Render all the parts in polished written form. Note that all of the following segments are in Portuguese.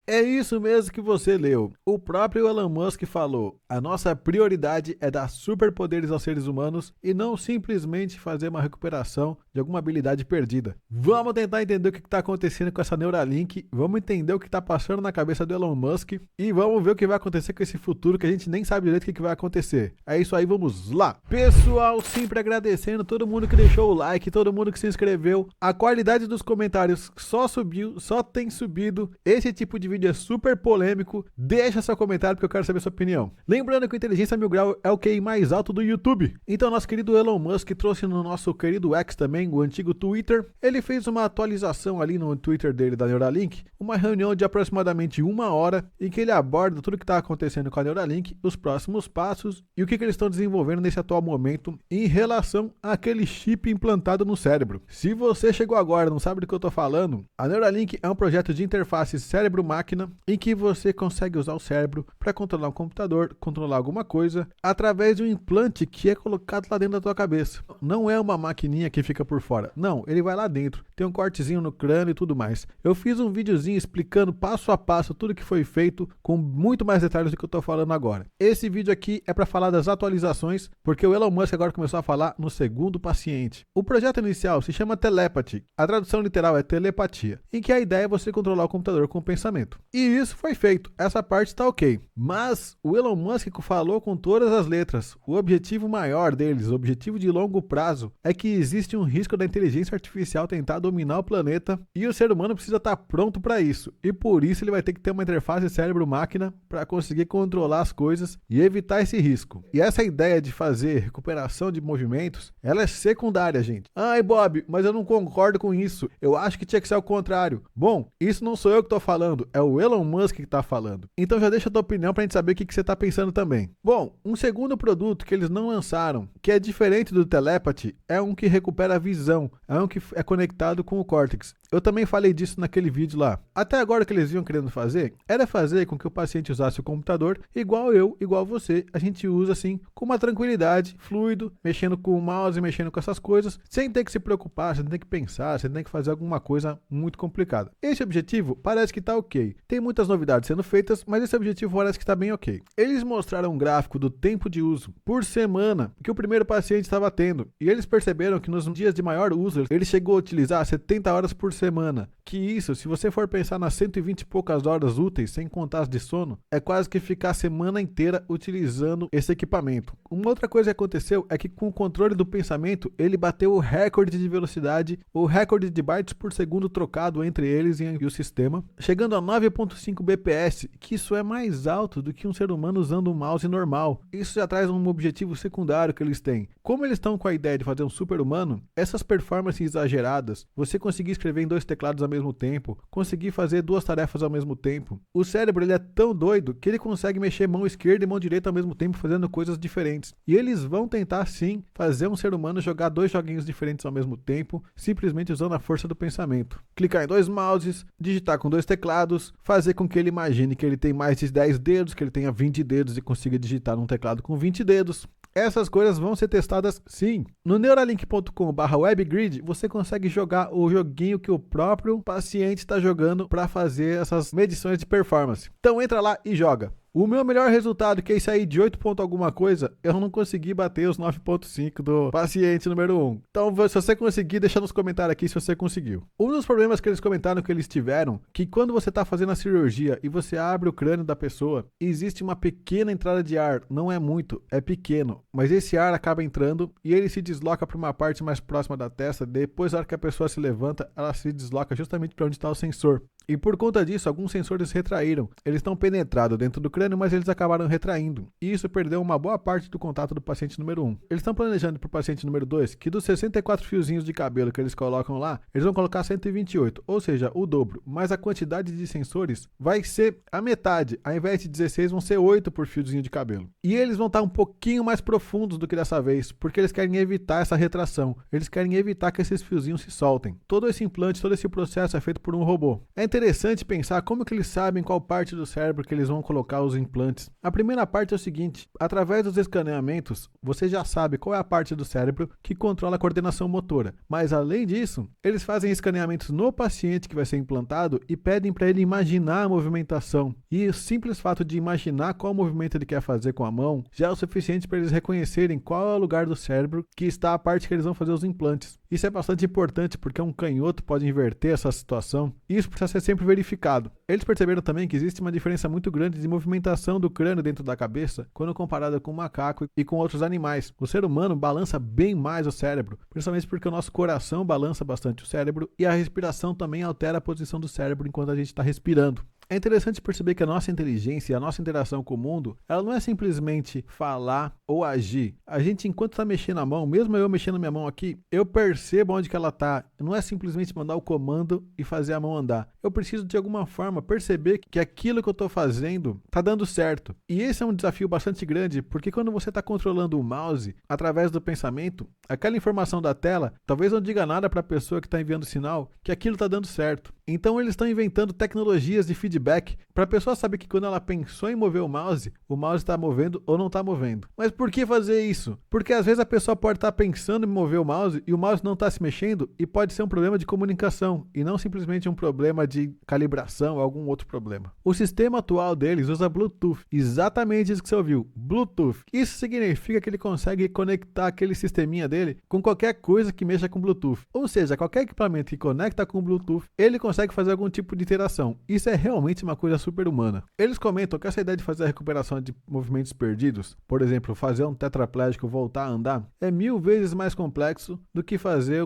É isso mesmo que você leu. O próprio Elon Musk falou: a nossa prioridade é dar superpoderes aos seres humanos e não simplesmente fazer uma recuperação de alguma habilidade perdida. Vamos tentar entender o que está acontecendo com essa Neuralink, vamos entender o que está passando na cabeça do Elon Musk e vamos ver o que vai acontecer com esse futuro que a gente nem sabe direito o que vai acontecer. É isso aí, vamos lá. Pessoal, sempre agradecendo todo mundo que deixou o like, todo mundo que se inscreveu. A qualidade dos comentários só subiu, só tem subido. Esse tipo de vídeo é super polêmico. Deixa seu comentário porque eu quero saber sua opinião. Lembrando que o Inteligência Mil Grau é o QI mais alto do YouTube. Então nosso querido Elon Musk trouxe no nosso querido X também, o antigo Twitter. Ele fez uma atualização ali no Twitter dele da Neuralink, uma reunião de aproximadamente 1 hora em que ele aborda tudo o que está acontecendo com a Neuralink, os próximos passos e o que eles estão desenvolvendo nesse atual momento em relação àquele chip implantado no cérebro. Se você chegou agora e não sabe do que eu estou falando, a Neuralink é um projeto de interface cérebro-máquina em que você consegue usar o cérebro para controlar um computador, controlar alguma coisa, através de um implante que é colocado lá dentro da tua cabeça. Não é uma maquininha que fica por fora. Não, ele vai lá dentro. Tem um cortezinho no crânio e tudo mais. Eu fiz um videozinho explicando passo a passo tudo que foi feito com muito mais detalhes do que eu estou falando agora. Esse vídeo aqui é para falar das atualizações, porque o Elon Musk agora começou a falar no segundo paciente. O projeto inicial se chama Telepathy. A tradução literal é telepatia, em que a ideia é você controlar o computador com o pensamento. E isso foi feito, essa parte está ok. Mas o Elon Musk falou com todas as letras. O objetivo maior deles, o objetivo de longo prazo, é que existe um risco da inteligência artificial tentar dominar o planeta e o ser humano precisa estar pronto para isso. E por isso ele vai ter que ter uma interface cérebro-máquina para conseguir controlar as coisas e evitar esse risco. E essa ideia de fazer recuperação de movimentos, ela é secundária, gente. Ai, Bob, mas eu não concordo com isso. Eu acho que tinha que ser ao contrário. Bom, isso não sou eu que estou falando, é o Elon Musk que está falando. Então já deixa a tua opinião para a gente saber o que você está pensando também. Bom, um segundo produto que eles não lançaram, que é diferente do Telepathy, é um que recupera a visão, é um que é conectado com o córtex. Eu também falei disso naquele vídeo lá. Até agora o que eles vinham querendo fazer era fazer com que o paciente usasse o computador igual eu, igual você. A gente usa assim, com uma tranquilidade, fluido, mexendo com o mouse, mexendo com essas coisas, sem ter que se preocupar, sem ter que pensar, sem ter que fazer alguma coisa muito complicada. Esse objetivo parece que está ok. Tem muitas novidades sendo feitas, mas esse objetivo parece que está bem ok. Eles mostraram um gráfico do tempo de uso por semana que o primeiro paciente estava tendo. E eles perceberam que nos dias de maior uso, ele chegou a utilizar 70 horas por semana. Que isso, se você for pensar nas 120 e poucas horas úteis, sem contar as de sono, é quase que ficar a semana inteira utilizando esse equipamento. Uma outra coisa que aconteceu é que com o controle do pensamento, ele bateu o recorde de velocidade, o recorde de bytes por segundo trocado entre eles e o sistema, chegando a 9.5 bps, que isso é mais alto do que um ser humano usando um mouse normal. Isso já traz um objetivo secundário que eles têm. Como eles estão com a ideia de fazer um super-humano, essas performances exageradas, você conseguir escrever em 2 teclados ao mesmo tempo, conseguir fazer 2 tarefas ao mesmo tempo. O cérebro ele é tão doido que ele consegue mexer mão esquerda e mão direita ao mesmo tempo fazendo coisas diferentes. E eles vão tentar sim fazer um ser humano jogar 2 joguinhos diferentes ao mesmo tempo, simplesmente usando a força do pensamento. Clicar em 2 mouses, digitar com 2 teclados, fazer com que ele imagine que ele tem mais de 10 dedos, que ele tenha 20 dedos e consiga digitar num teclado com 20 dedos. Essas coisas vão ser testadas sim. No neuralink.com/webgrid você consegue jogar o joguinho que o próprio paciente está jogando para fazer essas medições de performance. Então entra lá e joga. O meu melhor resultado, que é isso aí de 8 ponto alguma coisa, eu não consegui bater os 9.5 do paciente número 1. Então, se você conseguir, deixa nos comentários aqui se você conseguiu. Um dos problemas que eles comentaram que eles tiveram, que quando você está fazendo a cirurgia e você abre o crânio da pessoa, existe uma pequena entrada de ar, não é muito, é pequeno, mas esse ar acaba entrando e ele se desloca para uma parte mais próxima da testa, depois, na hora que a pessoa se levanta, ela se desloca justamente para onde está o sensor. E por conta disso, alguns sensores retraíram. Eles estão penetrados dentro do crânio, mas eles acabaram retraindo. E isso perdeu uma boa parte do contato do paciente número 1. Eles estão planejando para o paciente número 2 que dos 64 fiozinhos de cabelo que eles colocam lá, eles vão colocar 128, ou seja, o dobro. Mas a quantidade de sensores vai ser a metade. Ao invés de 16, vão ser 8 por fiozinho de cabelo. E eles vão estar um pouquinho mais profundos do que dessa vez, porque eles querem evitar essa retração. Eles querem evitar que esses fiozinhos se soltem. Todo esse implante, todo esse processo é feito por um robô. É interessante interessante pensar como que eles sabem qual parte do cérebro que eles vão colocar os implantes. A primeira parte é o seguinte: através dos escaneamentos, você já sabe qual é a parte do cérebro que controla a coordenação motora. Mas além disso, eles fazem escaneamentos no paciente que vai ser implantado e pedem para ele imaginar a movimentação. E o simples fato de imaginar qual movimento ele quer fazer com a mão já é o suficiente para eles reconhecerem qual é o lugar do cérebro que está a parte que eles vão fazer os implantes. Isso é bastante importante porque um canhoto pode inverter essa situação e isso precisa ser sempre verificado. Eles perceberam também que existe uma diferença muito grande de movimentação do crânio dentro da cabeça quando comparada com o macaco e com outros animais. O ser humano balança bem mais o cérebro, principalmente porque o nosso coração balança bastante o cérebro e a respiração também altera a posição do cérebro enquanto a gente está respirando. É interessante perceber que a nossa inteligência e a nossa interação com o mundo, ela não é simplesmente falar ou agir. A gente, enquanto está mexendo a mão, mesmo eu mexendo minha mão aqui, eu percebo onde que ela está. Não é simplesmente mandar o comando e fazer a mão andar. Eu preciso, de alguma forma, perceber que aquilo que eu estou fazendo está dando certo. E esse é um desafio bastante grande, porque quando você está controlando o mouse, através do pensamento, aquela informação da tela, talvez não diga nada para a pessoa que está enviando o sinal que aquilo está dando certo. Então eles estão inventando tecnologias de feedback para a pessoa saber que quando ela pensou em mover o mouse está movendo ou não está movendo. Mas por que fazer isso? Porque às vezes a pessoa pode estar pensando em mover o mouse e o mouse não está se mexendo e pode ser um problema de comunicação e não simplesmente um problema de calibração ou algum outro problema. O sistema atual deles usa Bluetooth, exatamente isso que você ouviu, Bluetooth. Isso significa que ele consegue conectar aquele sisteminha dele com qualquer coisa que mexa com Bluetooth. Ou seja, qualquer equipamento que conecta com Bluetooth, ele consegue fazer algum tipo de interação. Isso é realmente uma coisa super humana. Eles comentam que essa ideia de fazer a recuperação de movimentos perdidos, por exemplo, fazer um tetraplégico voltar a andar, é 1000 vezes mais complexo do que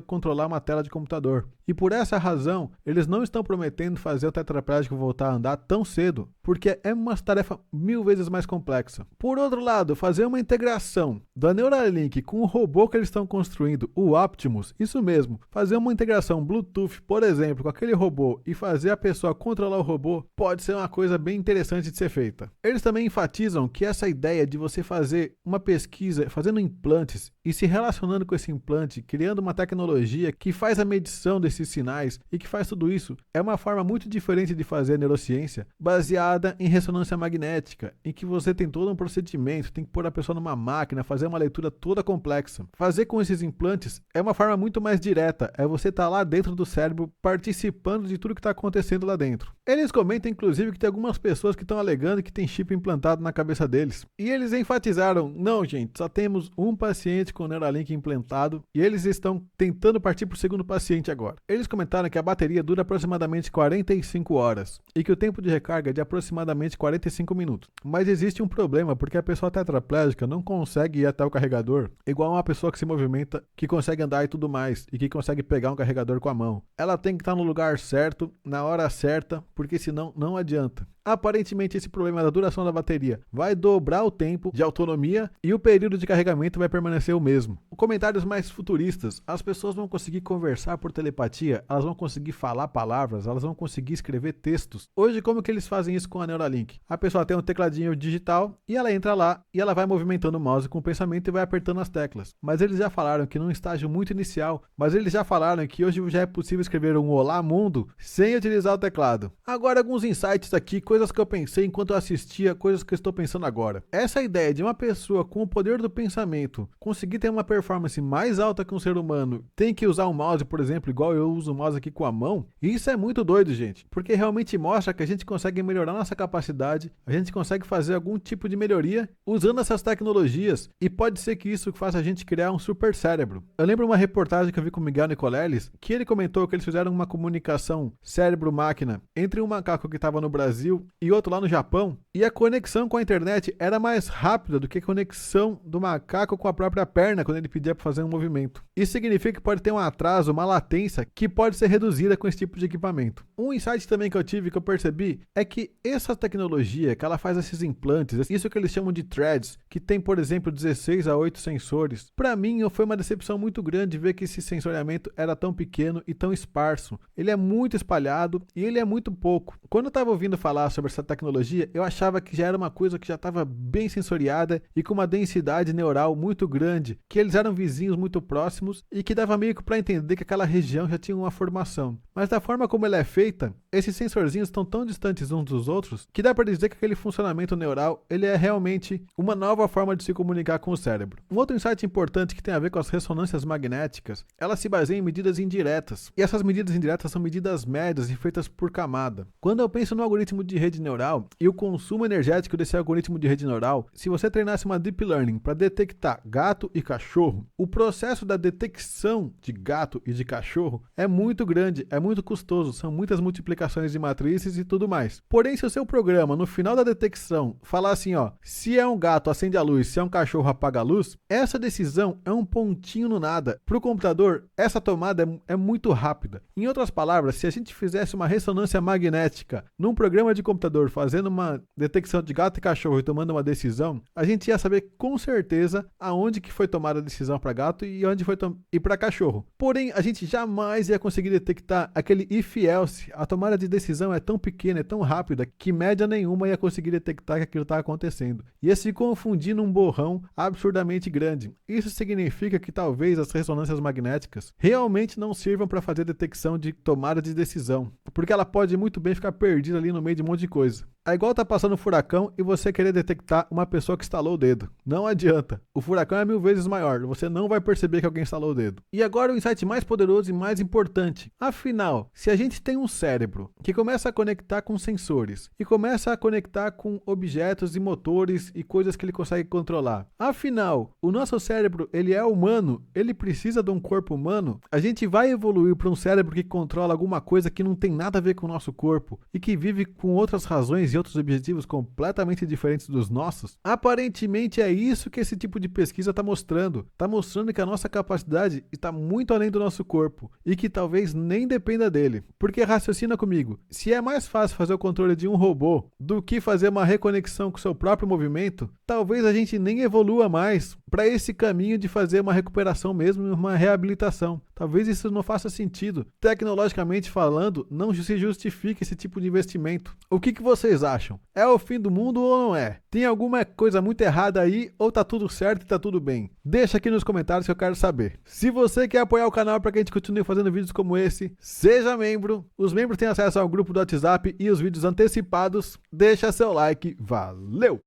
controlar uma tela de computador. E por essa razão, eles não estão prometendo fazer o tetraplégico voltar a andar tão cedo, porque é uma tarefa 1000 vezes mais complexa. Por outro lado, fazer uma integração da Neuralink com o robô que eles estão construindo, o Optimus, isso mesmo, fazer uma integração Bluetooth, por exemplo, com aquele robô e fazer a pessoa controlar o robô, pode ser uma coisa bem interessante de ser feita. Eles também enfatizam que essa ideia de você fazer uma pesquisa fazendo implantes e se relacionando com esse implante, criando uma tecnologia que faz a medição desses sinais e que faz tudo isso, é uma forma muito diferente de fazer neurociência baseada em ressonância magnética, em que você tem todo um procedimento, tem que pôr a pessoa numa máquina, fazer uma leitura toda complexa. Fazer com esses implantes é uma forma muito mais direta, é você estar lá dentro do cérebro participando de tudo que está acontecendo lá dentro. Eles comentam inclusive que tem algumas pessoas que estão alegando que tem chip implantado na cabeça deles. E eles enfatizaram, não gente, só temos um paciente com Neuralink implantado e eles estão tentando partir para o segundo paciente agora. Eles comentaram que a bateria dura aproximadamente 45 horas e que o tempo de recarga é de aproximadamente 45 minutos. Mas existe um problema porque a pessoa tetraplégica não consegue ir até o carregador igual uma pessoa que se movimenta, que consegue andar e tudo mais e que consegue pegar um carregador com a mão. Ela tem que estar no lugar certo, na hora certa, porque senão não adianta. Aparentemente esse problema da duração da bateria vai dobrar o tempo de autonomia e o período de carregamento vai permanecer o mesmo. Comentários mais futuristas, as pessoas vão conseguir conversar por telepatia, elas vão conseguir falar palavras, elas vão conseguir escrever textos. Hoje como que eles fazem isso com a Neuralink? A pessoa tem um tecladinho digital e ela entra lá e ela vai movimentando o mouse com o pensamento e vai apertando as teclas. Mas eles já falaram que num estágio muito inicial, mas eles já falaram que hoje já é possível escrever um Olá Mundo sem utilizar o teclado. Agora alguns insights aqui, coisas que eu pensei enquanto eu assistia, coisas que eu estou pensando agora. Essa ideia de uma pessoa com o poder do pensamento conseguir ter uma performance mais alta que um ser humano, tem que usar um mouse, por exemplo, igual eu uso o mouse aqui com a mão, isso é muito doido, gente, porque realmente mostra que a gente consegue melhorar nossa capacidade, a gente consegue fazer algum tipo de melhoria usando essas tecnologias e pode ser que isso faça a gente criar um super cérebro. Eu lembro uma reportagem que eu vi com o Miguel Nicoleles, que ele comentou que eles fizeram uma comunicação cérebro-máquina entre um macaco que estava no Brasil e outro lá no Japão, e a conexão com a internet era mais rápida do que a conexão do macaco com a própria perna quando ele pedia para fazer um movimento. Isso significa que pode ter um atraso, uma latência que pode ser reduzida com esse tipo de equipamento. Um insight também que eu tive, que eu percebi, é que essa tecnologia, que ela faz esses implantes, isso que eles chamam de threads, que tem, por exemplo, 16 a 8 sensores, para mim foi uma decepção muito grande ver que esse sensoriamento era tão pequeno e tão esparso. Ele é muito espalhado e ele é muito pouco. Quando eu estava ouvindo falar sobre essa tecnologia, eu achava que já era uma coisa que já estava bem sensoriada e com uma densidade neural muito grande, que eles eram vizinhos muito próximos e que dava meio que para entender que aquela região já tinha uma formação. Mas da forma como ela é feita, esses sensorzinhos estão tão distantes uns dos outros que dá para dizer que aquele funcionamento neural ele é realmente uma nova forma de se comunicar com o cérebro. Um outro insight importante que tem a ver com as ressonâncias magnéticas, elas se baseiam em medidas indiretas. E essas medidas indiretas são medidas médias e feitas por camada. Quando eu penso no algoritmo de rede neural e o consumo energético desse algoritmo de rede neural, se você treinasse uma deep learning para detectar gato e cachorro, o processo da detecção de gato e de cachorro é muito grande, é muito custoso, são muitas multiplicações de matrizes e tudo mais. Porém, se o seu programa, no final da detecção, falar assim, ó, se é um gato, acende a luz, se é um cachorro, apaga a luz, essa decisão é um pontinho no nada. Para o computador, essa tomada é muito rápida. Em outras palavras, se a gente fizesse uma ressonância magnética num programa de computador fazendo uma detecção de gato e cachorro e tomando uma decisão, a gente ia saber com certeza aonde que foi tomada a decisão para gato e onde foi e para cachorro. Porém, a gente jamais ia conseguir detectar aquele if-else. A tomada de decisão é tão pequena, é tão rápida, que média nenhuma ia conseguir detectar que aquilo está acontecendo. Ia se confundir num borrão absurdamente grande. Isso significa que talvez as ressonâncias magnéticas realmente não sirvam para fazer detecção de tomada de decisão, porque ela pode muito bem ficar perdida ali no meio de um monte de coisa. É igual tá passando um furacão e você querer detectar uma pessoa que estalou o dedo. Não adianta. O furacão é 1000 vezes maior. Você não vai perceber que alguém estalou o dedo. E agora o insight mais poderoso e mais importante. Afinal, se a gente tem um cérebro que começa a conectar com sensores e começa a conectar com objetos e motores e coisas que ele consegue controlar. Afinal, o nosso cérebro, ele é humano, ele precisa de um corpo humano. A gente vai evoluir para um cérebro que controla alguma coisa que não tem nada a ver com o nosso corpo e que vive com outras razões e outros objetivos completamente diferentes dos nossos? Aparentemente é isso que esse tipo de pesquisa está mostrando. Está mostrando que a nossa capacidade está muito além do nosso corpo e que talvez nem dependa dele. Porque raciocina comigo, se é mais fácil fazer o controle de um robô do que fazer uma reconexão com o seu próprio movimento, talvez a gente nem evolua mais para esse caminho de fazer uma recuperação mesmo, uma reabilitação. Talvez isso não faça sentido. Tecnologicamente falando, não se justifica esse tipo de investimento. O que vocês acham? É o fim do mundo ou não é? Tem alguma coisa muito errada aí ou tá tudo certo e tá tudo bem? Deixa aqui nos comentários que eu quero saber. Se você quer apoiar o canal para que a gente continue fazendo vídeos como esse, seja membro. Os membros têm acesso ao grupo do WhatsApp e os vídeos antecipados. Deixa seu like. Valeu!